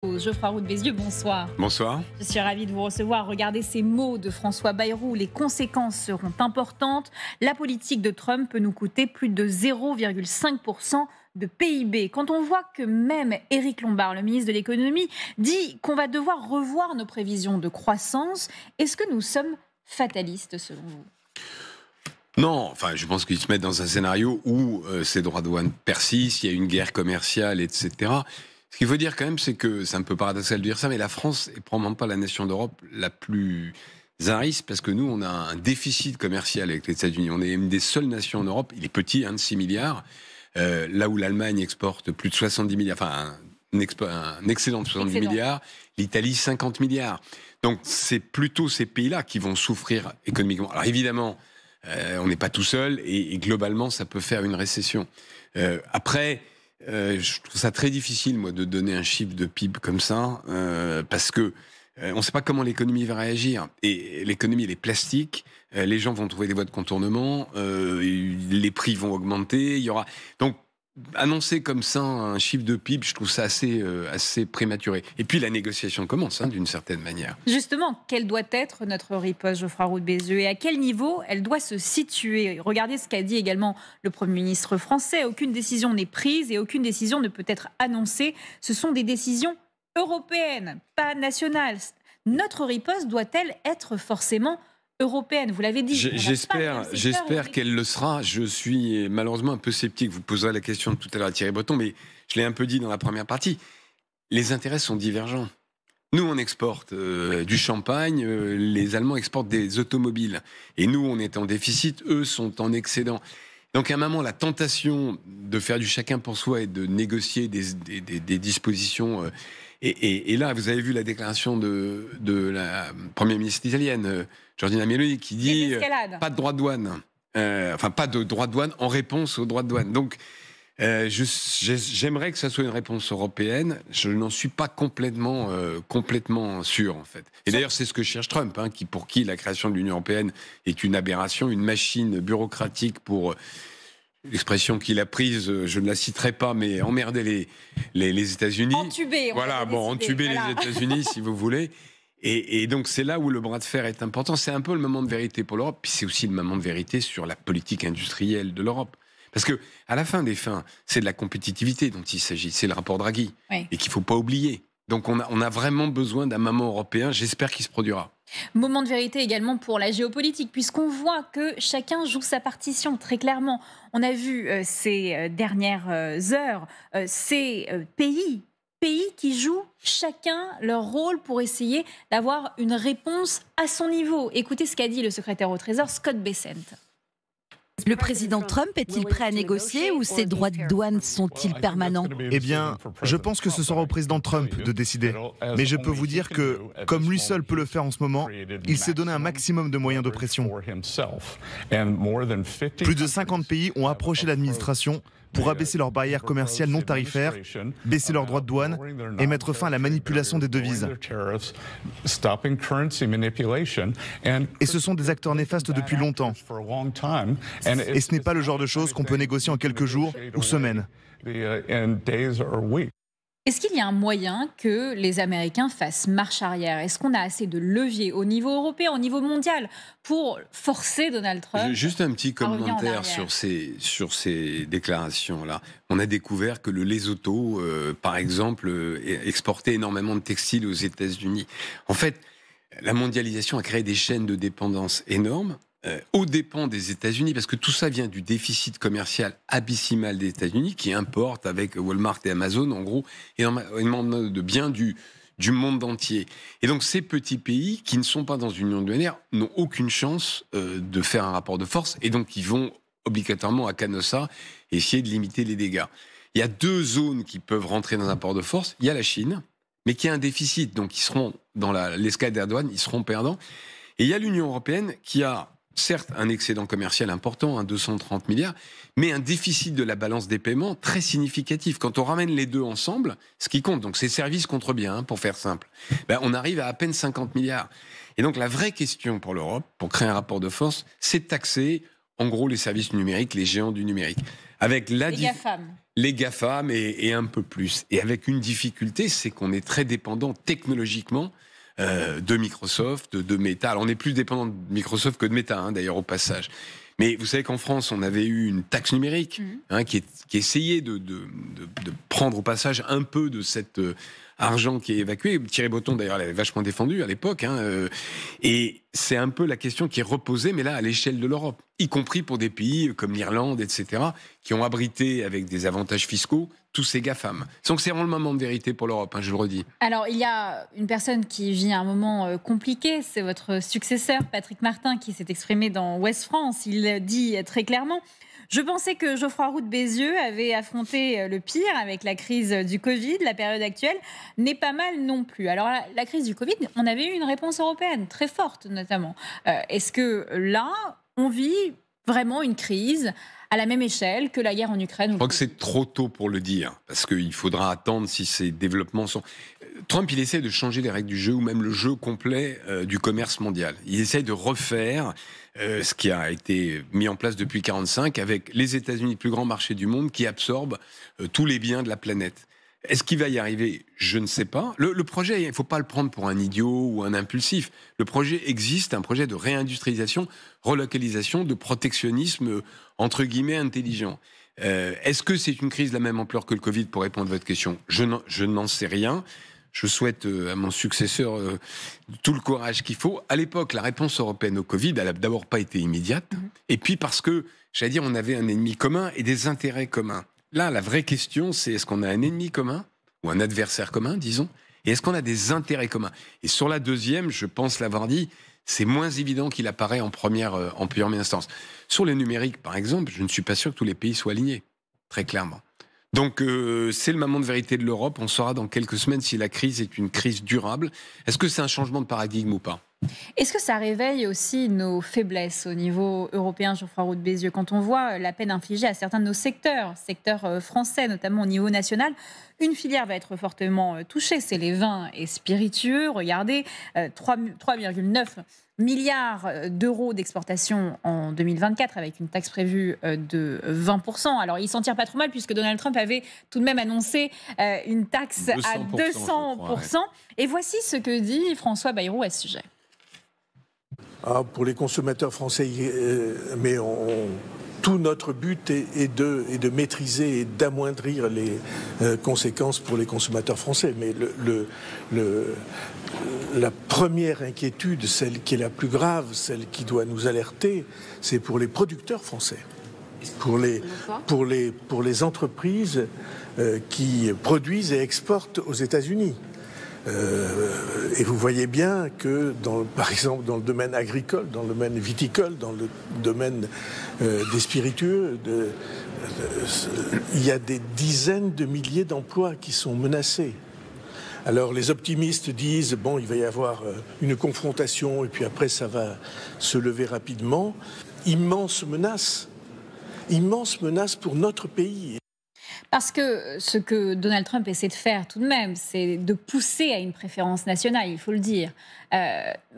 Geoffroy Roux de Bézieux, bonsoir. Bonsoir. Je suis ravie de vous recevoir. Regardez ces mots de François Bayrou. Les conséquences seront importantes. La politique de Trump peut nous coûter plus de 0,5% de PIB. Quand on voit que même Éric Lombard, le ministre de l'économie, dit qu'on va devoir revoir nos prévisions de croissance, est-ce que nous sommes fatalistes selon vous ? Non, enfin, je pense qu'ils se mettent dans un scénario où ces droits de douane persistent, il y a une guerre commerciale, etc. Ce qu'il faut dire quand même, c'est que c'est un peu paradoxal de dire ça, mais la France n'est probablement pas la nation d'Europe la plus à risque, parce que nous, on a un déficit commercial avec les États-Unis. On est une des seules nations en Europe, il est petit, de 6 milliards, là où l'Allemagne exporte plus de 70 milliards, enfin un excédent de 70 milliards, l'Italie 50 milliards. Donc c'est plutôt ces pays-là qui vont souffrir économiquement. Alors évidemment, on n'est pas tout seul, et globalement, ça peut faire une récession. Après... je trouve ça très difficile, moi, de donner un chiffre de PIB comme ça, parce que on ne sait pas comment l'économie va réagir. Et l'économie, elle est plastique. Les gens vont trouver des voies de contournement. Les prix vont augmenter. Il y aura donc annoncer comme ça un chiffre de PIB, je trouve ça assez prématuré. Et puis la négociation commence, d'une certaine manière. Justement, quelle doit être notre riposte, Geoffroy Roux de Bézieux, et à quel niveau elle doit se situer ? Regardez ce qu'a dit également le Premier ministre français. Aucune décision n'est prise et aucune décision ne peut être annoncée. Ce sont des décisions européennes, pas nationales. Notre riposte doit-elle être forcément européenne? Vous l'avez dit. J'espère qu'elle le sera. Je suis malheureusement un peu sceptique. Vous poserez la question tout à l'heure à Thierry Breton, mais je l'ai un peu dit dans la première partie. Les intérêts sont divergents. Nous, on exporte du champagne, les Allemands exportent des automobiles. Et nous, on est en déficit, eux sont en excédent. Donc à un moment, la tentation de faire du chacun pour soi et de négocier des dispositions... Et là, vous avez vu la déclaration de la première ministre italienne, Giorgia Meloni, qui dit pas de droit de douane. Pas de droit de douane en réponse aux droits de douane. Donc, j'aimerais que ça soit une réponse européenne. Je n'en suis pas complètement sûr, en fait. Et d'ailleurs, c'est ce que cherche Trump, pour qui la création de l'Union européenne est une aberration, une machine bureaucratique pour... L'expression qu'il a prise, je ne la citerai pas, mais emmerder les États-Unis. Entuber. Entuber les États-Unis, si vous voulez. Et donc, c'est là où le bras de fer est important. C'est un peu le moment de vérité pour l'Europe, puis c'est aussi le moment de vérité sur la politique industrielle de l'Europe. Parce que, à la fin des fins, c'est de la compétitivité dont il s'agit. C'est le rapport Draghi. Oui. Et qu'il ne faut pas oublier. Donc, on a vraiment besoin d'un moment européen. J'espère qu'il se produira. Moment de vérité également pour la géopolitique, puisqu'on voit que chacun joue sa partition très clairement. On a vu ces dernières heures ces pays qui jouent chacun leur rôle pour essayer d'avoir une réponse à son niveau. Écoutez ce qu'a dit le secrétaire au Trésor, Scott Bessent. Le président Trump est-il prêt à négocier ou ses droits de douane sont-ils permanents ? Eh bien, je pense que ce sera au président Trump de décider. Mais je peux vous dire que, comme lui seul peut le faire en ce moment, il s'est donné un maximum de moyens de pression. Plus de 50 pays ont approché l'administration pour abaisser leurs barrières commerciales non tarifaires, baisser leurs droits de douane et mettre fin à la manipulation des devises. Et ce sont des acteurs néfastes depuis longtemps. Et ce n'est pas le genre de choses qu'on peut négocier en quelques jours ou semaines. Est-ce qu'il y a un moyen que les Américains fassent marche arrière ? Est-ce qu'on a assez de leviers au niveau européen, au niveau mondial, pour forcer Donald Trump ? Juste un petit commentaire sur ces déclarations-là. On a découvert que le Lesotho, par exemple, exportait énormément de textiles aux États-Unis. En fait, la mondialisation a créé des chaînes de dépendance énormes. Aux dépens des États-Unis, parce que tout ça vient du déficit commercial abyssimal des États-Unis, qui importent avec Walmart et Amazon, en gros, énormément de biens du monde entier. Et donc ces petits pays, qui ne sont pas dans une union douanière, n'ont aucune chance de faire un rapport de force, et donc ils vont obligatoirement à Canossa essayer de limiter les dégâts. Il y a deux zones qui peuvent rentrer dans un rapport de force. Il y a la Chine, mais qui a un déficit, donc ils seront dans l'escalade d'Erdogan, ils seront perdants. Et il y a l'Union européenne qui a certes un excédent commercial important, 230 milliards, mais un déficit de la balance des paiements très significatif. Quand on ramène les deux ensemble, ce qui compte, donc c'est services contre biens, pour faire simple, on arrive à peine 50 milliards. Et donc la vraie question pour l'Europe, pour créer un rapport de force, c'est de taxer en gros les services numériques, les géants du numérique. Avec les GAFAM. Les GAFAM et un peu plus. Et avec une difficulté, c'est qu'on est très dépendant technologiquement de Microsoft, de Meta. Alors on est plus dépendant de Microsoft que de Meta, d'ailleurs, au passage. Mais vous savez qu'en France, on avait eu une taxe numérique qui essayait de prendre au passage un peu de cet argent qui est évacué. Thierry Breton, d'ailleurs, l'avait vachement défendu à l'époque. Et c'est un peu la question qui est reposée, mais là, à l'échelle de l'Europe, y compris pour des pays comme l'Irlande, etc., qui ont abrité avec des avantages fiscaux tous ces GAFAM. Donc c'est vraiment le moment de vérité pour l'Europe, je le redis. Alors, il y a une personne qui vit un moment compliqué, c'est votre successeur, Patrick Martin, qui s'est exprimé dans Ouest France. Il dit très clairement: je pensais que Geoffroy Roux de Bézieux avait affronté le pire avec la crise du Covid. La période actuelle n'est pas mal non plus. Alors, la crise du Covid, on avait eu une réponse européenne très forte, notamment. Est-ce que là, on vit vraiment une crise à la même échelle que la guerre en Ukraine? Je crois que c'est trop tôt pour le dire, parce qu'il faudra attendre si ces développements sont... Trump, il essaie de changer les règles du jeu, ou même le jeu complet du commerce mondial. Il essaie de refaire ce qui a été mis en place depuis 1945, avec les États-Unis, le plus grand marché du monde, qui absorbe tous les biens de la planète. Est-ce qu'il va y arriver? Je ne sais pas. Le projet, il ne faut pas le prendre pour un idiot ou un impulsif. Le projet existe, un projet de réindustrialisation, relocalisation, de protectionnisme, entre guillemets, intelligent. Est-ce que c'est une crise de la même ampleur que le Covid, pour répondre à votre question? Je n'en sais rien. Je souhaite à mon successeur tout le courage qu'il faut. À l'époque, la réponse européenne au Covid, elle n'a d'abord pas été immédiate. Et puis parce que, j'allais dire, on avait un ennemi commun et des intérêts communs. Là, la vraie question, c'est est-ce qu'on a un ennemi commun ou un adversaire commun, disons, et est-ce qu'on a des intérêts communs? Et sur la deuxième, je pense l'avoir dit, c'est moins évident qu'il apparaît en première instance. Sur le numérique, par exemple, je ne suis pas sûr que tous les pays soient alignés, très clairement. Donc, c'est le moment de vérité de l'Europe. On saura dans quelques semaines si la crise est une crise durable. Est-ce que c'est un changement de paradigme ou pas? Est-ce que ça réveille aussi nos faiblesses au niveau européen, Geoffroy Roux de Bézieux, quand on voit la peine infligée à certains de nos secteurs français, notamment au niveau national? Une filière va être fortement touchée, c'est les vins et spiritueux. Regardez, 3,9 milliards d'euros d'exportation en 2024 avec une taxe prévue de 20%. Alors, il s'en tire pas trop mal puisque Donald Trump avait tout de même annoncé une taxe à 200%. Crois, ouais. Et voici ce que dit François Bayrou à ce sujet. Pour les consommateurs français, tout notre but est de maîtriser et d'amoindrir les conséquences pour les consommateurs français. Mais la première inquiétude, celle qui est la plus grave, celle qui doit nous alerter, c'est pour les producteurs français, pour les entreprises qui produisent et exportent aux États-Unis. Et vous voyez bien que, par exemple, dans le domaine agricole, dans le domaine viticole, dans le domaine des spiritueux, il y a des dizaines de milliers d'emplois qui sont menacés. Alors les optimistes disent, il va y avoir une confrontation et puis après ça va se lever rapidement. Immense menace pour notre pays. Parce que ce que Donald Trump essaie de faire tout de même, c'est de pousser à une préférence nationale, il faut le dire.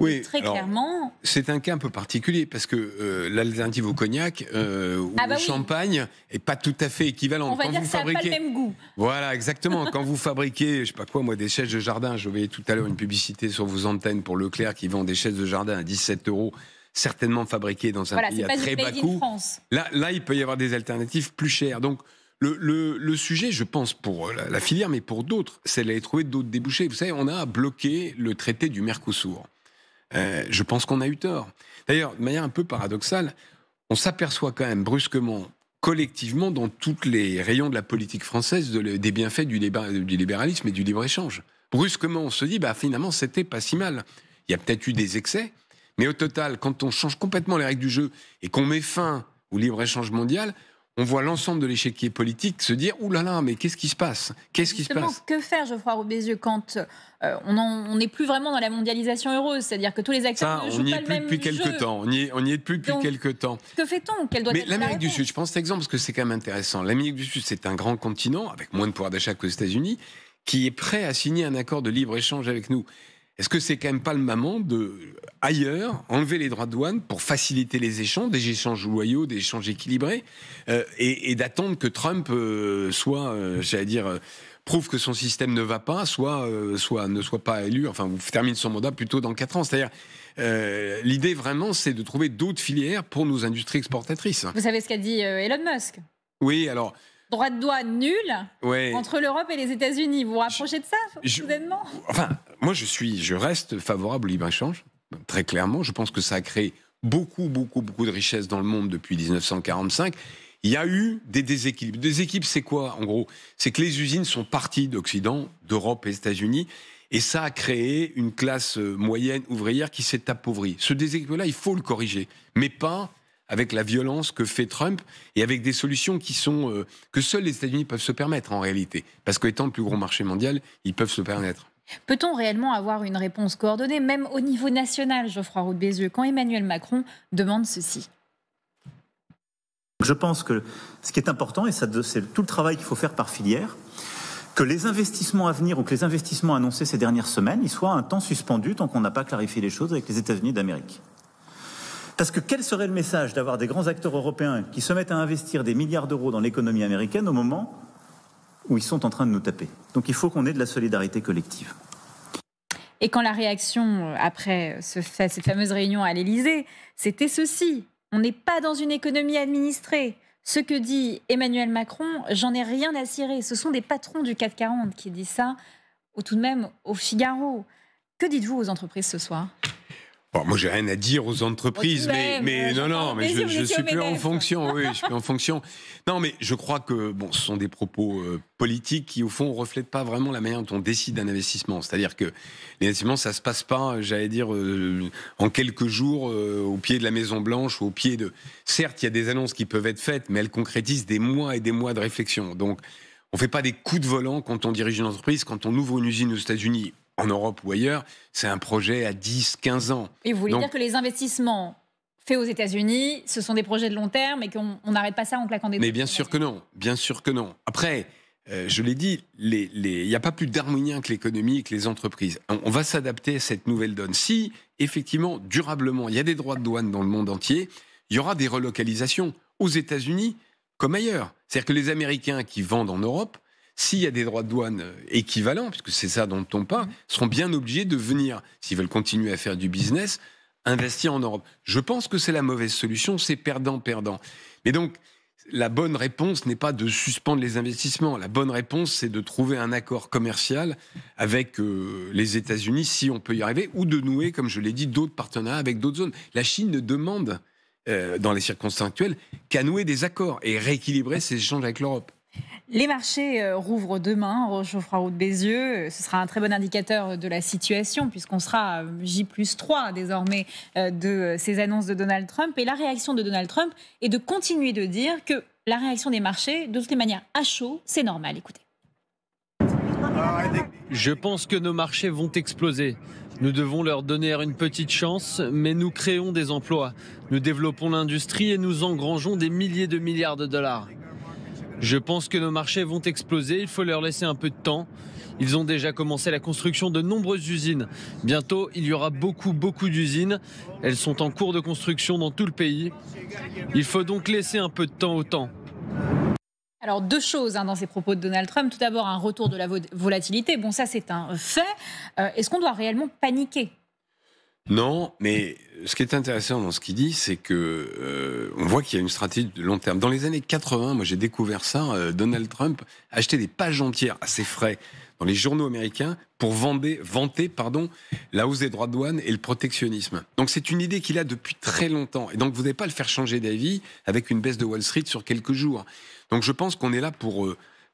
Oui, très clairement... C'est un cas un peu particulier, parce que l'alternative au cognac ou au champagne n'est pas tout à fait équivalente. On va dire que ça n'a pas le même goût. Voilà, exactement. Quand vous fabriquez, je ne sais pas quoi, des chaises de jardin, je voyais tout à l'heure une publicité sur vos antennes pour Leclerc qui vend des chaises de jardin à 17 €, certainement fabriquées dans un pays à très bas coût. Là, il peut y avoir des alternatives plus chères. Donc, le sujet, je pense, pour la filière, mais pour d'autres, c'est d'aller trouver d'autres débouchés. Vous savez, on a bloqué le traité du Mercosur. Je pense qu'on a eu tort. D'ailleurs, de manière un peu paradoxale, on s'aperçoit quand même brusquement, collectivement, dans tous les rayons de la politique française, des bienfaits du libéralisme et du libre-échange. Brusquement, on se dit, finalement, c'était pas si mal. Il y a peut-être eu des excès, mais au total, quand on change complètement les règles du jeu et qu'on met fin au libre-échange mondial, on voit l'ensemble de l'échiquier politique se dire « Ouh là là, mais qu'est-ce qui se passe ? Qu'est-ce qui se passe ?» Que faire, Geoffroy Roux de Bézieux, quand on n'est plus vraiment dans la mondialisation heureuse? C'est-à-dire que tous les acteurs ne jouent pas le même jeu. On n'y est plus depuis quelques temps. Que fait-on? Quelle doit être la l'Amérique du réponse? Sud, je prends cet exemple parce que c'est quand même intéressant. L'Amérique du Sud, c'est un grand continent, avec moins de pouvoir d'achat qu'aux États-Unis, qui est prêt à signer un accord de libre-échange avec nous. est-ce que c'est quand même pas le moment de, ailleurs, enlever les droits de douane pour faciliter les échanges, des échanges loyaux, des échanges équilibrés, et d'attendre que Trump soit, prouve que son système ne va pas, ne soit pas élu, enfin, ou termine son mandat plutôt dans 4 ans. C'est-à-dire, l'idée vraiment, c'est de trouver d'autres filières pour nos industries exportatrices. Vous savez ce qu'a dit Elon Musk? Oui, alors... Droit de douane nul entre l'Europe et les États-Unis. Vous vous rapprochez de ça, soudainement? Enfin, moi, je reste favorable au libre-échange, très clairement. Je pense que ça a créé beaucoup de richesses dans le monde depuis 1945. Il y a eu des déséquilibres. Des déséquilibres, c'est quoi, en gros? C'est que les usines sont parties d'Occident, d'Europe et des États-Unis, et ça a créé une classe moyenne ouvrière qui s'est appauvrie. Ce déséquilibre-là, il faut le corriger, mais pas avec la violence que fait Trump et avec des solutions qui sont que seuls les États-Unis peuvent se permettre en réalité. Parce qu'étant le plus gros marché mondial, ils peuvent se permettre. Peut-on réellement avoir une réponse coordonnée, même au niveau national, Geoffroy Roux de Bézieux, quand Emmanuel Macron demande ceci? Je pense que ce qui est important, et c'est tout le travail qu'il faut faire par filière, que les investissements à venir ou que les investissements annoncés ces dernières semaines, ils soient un temps suspendus tant qu'on n'a pas clarifié les choses avec les États-Unis d'Amérique. Parce que quel serait le message d'avoir des grands acteurs européens qui se mettent à investir des milliards d'euros dans l'économie américaine au moment où ils sont en train de nous taper? Donc il faut qu'on ait de la solidarité collective. Et quand la réaction après cette fameuse réunion à l'Élysée, c'était ceci: on n'est pas dans une économie administrée. Ce que dit Emmanuel Macron, j'en ai rien à cirer. Ce sont des patrons du CAC 40 qui disent ça, ou tout de même au Figaro. Que dites-vous aux entreprises ce soir? Bon, moi, j'ai rien à dire aux entreprises, mais je suis plus en fonction. Oui, je suis plus en fonction. Non, mais je crois que ce sont des propos politiques qui, au fond, ne reflètent pas vraiment la manière dont on décide d'un investissement. C'est-à-dire que l'investissement, ça se passe pas, en quelques jours, au pied de la Maison Blanche, ou au pied de. Certes, il y a des annonces qui peuvent être faites, mais elles concrétisent des mois et des mois de réflexion. Donc, on fait pas des coups de volant quand on dirige une entreprise, quand on ouvre une usine aux États-Unis, en Europe ou ailleurs, c'est un projet à 10, 15 ans. Et vous voulez dire que les investissements faits aux États-Unis, ce sont des projets de long terme et qu'on n'arrête pas ça en claquant des doigts? Mais bien sûr que non, bien sûr que non. Après, je l'ai dit, il n'y a pas plus d'harmonien que l'économie et que les entreprises. On va s'adapter à cette nouvelle donne. Si, effectivement, durablement, il y a des droits de douane dans le monde entier, il y aura des relocalisations aux États-Unis comme ailleurs. C'est-à-dire que les Américains qui vendent en Europe, s'il y a des droits de douane équivalents, puisque c'est ça dont on parle, seront bien obligés de venir, s'ils veulent continuer à faire du business, investir en Europe. Je pense que c'est la mauvaise solution, c'est perdant-perdant. Mais donc, la bonne réponse n'est pas de suspendre les investissements. La bonne réponse, c'est de trouver un accord commercial avec les États-Unis, si on peut y arriver, ou de nouer, comme je l'ai dit, d'autres partenariats avec d'autres zones. La Chine ne demande, dans les circonstances actuelles, qu'à nouer des accords et rééquilibrer ses échanges avec l'Europe. Les marchés rouvrent demain, Geoffroy Roux de Bézieux. Ce sera un très bon indicateur de la situation, puisqu'on sera à J+3 désormais de ces annonces de Donald Trump. Et la réaction de Donald Trump est de continuer de dire que la réaction des marchés, de toutes les manières, à chaud, c'est normal. Écoutez. Je pense que nos marchés vont exploser. Nous devons leur donner une petite chance, mais nous créons des emplois. Nous développons l'industrie et nous engrangeons des milliers de milliards de dollars. Je pense que nos marchés vont exploser, il faut leur laisser un peu de temps. Ils ont déjà commencé la construction de nombreuses usines. Bientôt, il y aura beaucoup d'usines. Elles sont en cours de construction dans tout le pays. Il faut donc laisser un peu de temps au temps. Alors, deux choses dans ces propos de Donald Trump. Tout d'abord, un retour de la volatilité. Bon, ça, c'est un fait. Est-ce qu'on doit réellement paniquer ? Non, mais ce qui est intéressant dans ce qu'il dit, c'est que on voit qu'il y a une stratégie de long terme. Dans les années 80, moi j'ai découvert ça, Donald Trump achetait des pages entières à ses frais dans les journaux américains pour vanter la hausse des droits de douane et le protectionnisme. Donc c'est une idée qu'il a depuis très longtemps. Et donc vous n'allez pas le faire changer d'avis avec une baisse de Wall Street sur quelques jours. Donc je pense qu'on est là pour...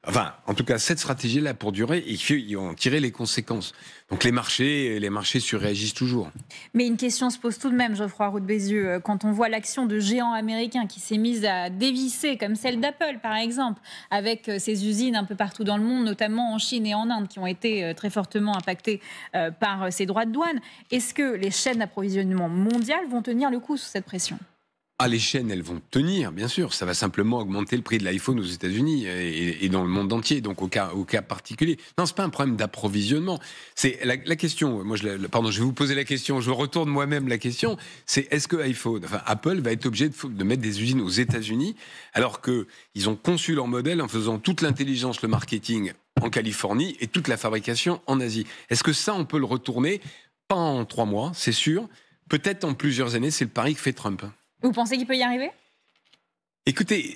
en tout cas, cette stratégie-là pour durer, il faut en tirer les conséquences. Donc les marchés surréagissent toujours. Mais une question se pose tout de même, Geoffroy Roux de Bézieux. Quand on voit l'action de géants américains qui s'est mise à dévisser, comme celle d'Apple par exemple, avec ses usines un peu partout dans le monde, notamment en Chine et en Inde, qui ont été très fortement impactées par ces droits de douane, est-ce que les chaînes d'approvisionnement mondiales vont tenir le coup sous cette pression ? les chaînes, elles vont tenir, bien sûr. Ça va simplement augmenter le prix de l'iPhone aux États-Unis et dans le monde entier, donc au cas particulier. Non, c'est pas un problème d'approvisionnement. C'est la question. Moi, je vais vous poser la question. Je retourne moi-même la question. C'est est-ce que Apple va être obligé de mettre des usines aux États-Unis alors que ils ont conçu leur modèle en faisant toute l'intelligence, le marketing en Californie et toute la fabrication en Asie. Est-ce que ça, on peut le retourner? Pas en 3 mois, c'est sûr. Peut-être en plusieurs années. C'est le pari que fait Trump. Vous pensez qu'il peut y arriver? Écoutez,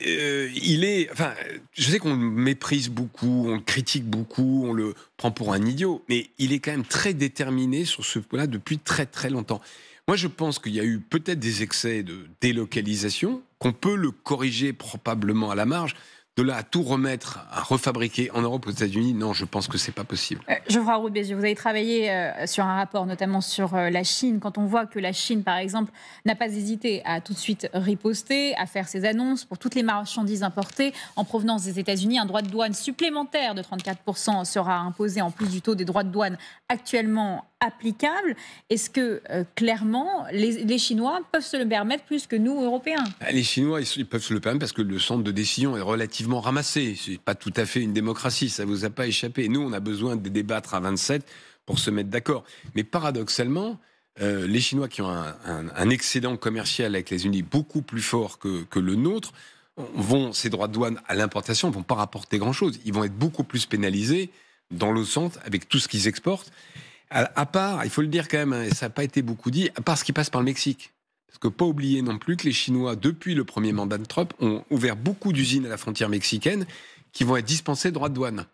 je sais qu'on le méprise beaucoup, on le critique beaucoup, on le prend pour un idiot, mais il est quand même très déterminé sur ce point-là depuis très très longtemps. Moi, je pense qu'il y a eu peut-être des excès de délocalisation, qu'on peut le corriger probablement à la marge. De là à tout remettre, à refabriquer en Europe, aux États-Unis, non, je pense que c'est pas possible. Geoffroy Roux de Bézieux, vous avez travaillé sur un rapport, notamment sur la Chine. Quand on voit que la Chine, par exemple, n'a pas hésité à tout de suite riposter, à faire ses annonces pour toutes les marchandises importées en provenance des États-Unis, un droit de douane supplémentaire de 34% sera imposé en plus du taux des droits de douane actuellement applicables. Est-ce que, clairement, les Chinois peuvent se le permettre plus que nous, Européens? Les Chinois, ils peuvent se le permettre parce que le centre de décision est relativement ramassé. C'est pas tout à fait une démocratie, ça vous a pas échappé. Nous, on a besoin de débattre à 27 pour se mettre d'accord. Mais paradoxalement, les Chinois qui ont un excédent commercial avec les États-Unis beaucoup plus fort que le nôtre, ces droits de douane à l'importation ne vont pas rapporter grand-chose. Ils vont être beaucoup plus pénalisés dans l'autre sens avec tout ce qu'ils exportent. À part, il faut le dire quand même, et ça n'a pas été beaucoup dit, à part ce qui passe par le Mexique. Parce que pas oublier non plus que les Chinois, depuis le premier mandat de Trump, ont ouvert beaucoup d'usines à la frontière mexicaine qui vont être dispensées de droits de douane.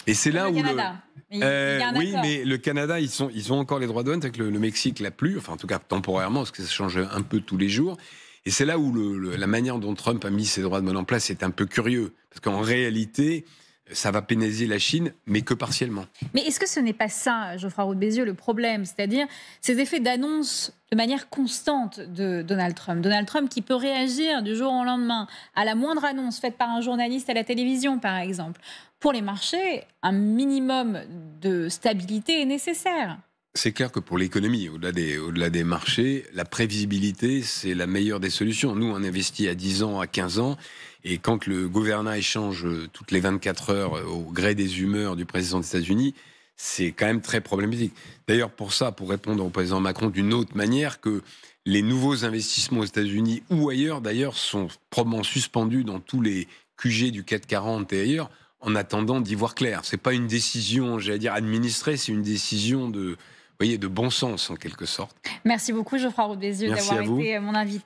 Et c'est là où Canada. Il y a un accord. mais le Canada, ils ont encore les droits de douane, avec le Mexique l'a plus, enfin en tout cas temporairement, parce que ça change un peu tous les jours. Et c'est là où la manière dont Trump a mis ses droits de douane en place est un peu curieux. Parce qu'en réalité, ça va pénaliser la Chine, mais que partiellement. Mais est-ce que ce n'est pas ça, Geoffroy Roux de Bézieux, le problème? C'est-à-dire ces effets d'annonce de manière constante de Donald Trump. Donald Trump qui peut réagir du jour au lendemain à la moindre annonce faite par un journaliste à la télévision, par exemple. Pour les marchés, un minimum de stabilité est nécessaire. C'est clair que pour l'économie, au-delà des marchés, la prévisibilité, c'est la meilleure des solutions. Nous, on investit à 10 ans, à 15 ans, et quand le gouvernail change toutes les 24 heures au gré des humeurs du président des États-Unis, c'est quand même très problématique. D'ailleurs, pour répondre au président Macron d'une autre manière, que les nouveaux investissements aux États-Unis ou ailleurs, d'ailleurs, sont probablement suspendus dans tous les QG du 440 et ailleurs, en attendant d'y voir clair. C'est pas une décision, j'allais dire, administrée, c'est une décision de bon sens, en quelque sorte. Merci beaucoup, Geoffroy Roux de Bézieux, d'avoir été mon invité.